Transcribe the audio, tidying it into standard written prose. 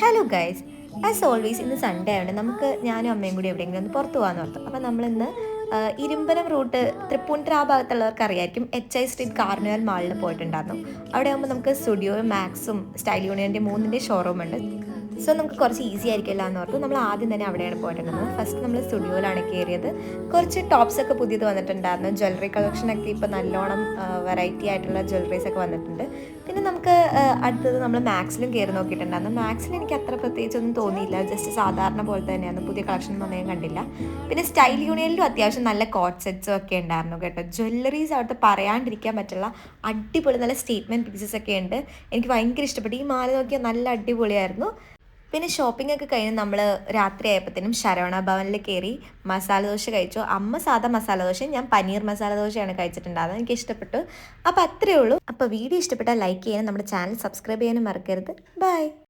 Hello guys, as always ഇന്ന് Sunday ആയതുകൊണ്ട് നമുക്ക് ഞാനും അമ്മയും കൂടി എവിടെയെങ്കിലും ഒന്ന് പുറത്ത് പോകാമെന്ന് ഓർത്തു. അപ്പോൾ നമ്മളിന്ന് ഇരുമ്പനം റൂട്ട് തൃപ്പൂണിത്തുറ ആ ഭാഗത്തുള്ളവർക്ക് അറിയായിരിക്കും, HI സ്ട്രീറ്റ് കാർണിവൽ മാളിൽ പോയിട്ടുണ്ടായിരുന്നു. അവിടെ ആകുമ്പോൾ നമുക്ക് സ്റ്റുഡിയോ മാക്സും സ്റ്റൈൽ യൂണിയൻ്റെ മൂന്നിൻ്റെ ഷോറൂം ഉണ്ട്. സോ നമുക്ക് കുറച്ച് ഈസി ആയിരിക്കില്ല എന്ന് ഓർത്ത് നമ്മൾ ആദ്യം തന്നെ അവിടെയാണ് പോയിട്ടുണ്ടായിരുന്നത്. ഫസ്റ്റ് നമ്മൾ സ്റ്റുഡിയോയിലാണ് കയറിയത്. കുറച്ച് ടോപ്സ് ഒക്കെ പുതിയത് വന്നിട്ടുണ്ടായിരുന്നു. ജ്വല്ലറി കളക്ഷനൊക്കെ ഇപ്പോൾ നല്ലോണം വെറൈറ്റി ആയിട്ടുള്ള ജ്വല്ലറീസ് ഒക്കെ വന്നിട്ടുണ്ട്. പിന്നെ നമുക്ക് അടുത്തത് നമ്മൾ മാക്സിലും കയറി നോക്കിയിട്ടുണ്ടായിരുന്നു. മാക്സിൽ എനിക്ക് അത്ര പ്രത്യേകിച്ചൊന്നും തോന്നിയില്ല, ജസ്റ്റ് സാധാരണ പോലെ തന്നെയാണ്, പുതിയ കളക്ഷൻ ഒന്നും ഞാൻ കണ്ടില്ല. പിന്നെ സ്റ്റൈൽ യൂണിയനിലും അത്യാവശ്യം നല്ല കോട്ട് സെറ്റ്സും ഒക്കെ ഉണ്ടായിരുന്നു കേട്ടോ. ജ്വല്ലറീസ് അവിടുത്തെ പറയാണ്ടിരിക്കാൻ പറ്റുള്ള അടിപൊളി നല്ല സ്റ്റേറ്റ്മെൻറ്റ് പീസസ് ഒക്കെ ഉണ്ട്. എനിക്ക് ഭയങ്കര ഇഷ്ടപ്പെട്ടു. ഈ മാല നോക്കിയാൽ നല്ല അടിപൊളിയായിരുന്നു. പിന്നെ ഷോപ്പിംഗ് ഒക്കെ കഴിഞ്ഞ് നമ്മൾ രാത്രി ആയപ്പോഴത്തേനും ശരവണ ഭവനിൽ കയറി മസാല ദോശ കഴിച്ചു. അമ്മ സാധാ മസാല ദോശ, ഞാൻ പനീർ മസാല ദോശയാണ് കഴിച്ചിട്ടുണ്ടായിരുന്നത്. എനിക്ക് ഇഷ്ടപ്പെട്ടു. അപ്പോൾ അത്രയേ ഉള്ളൂ. അപ്പോൾ വീഡിയോ ഇഷ്ടപ്പെട്ടാൽ ലൈക്ക് ചെയ്യാനും നമ്മുടെ ചാനൽ സബ്സ്ക്രൈബ് ചെയ്യാനും മറക്കരുത്. ബൈ.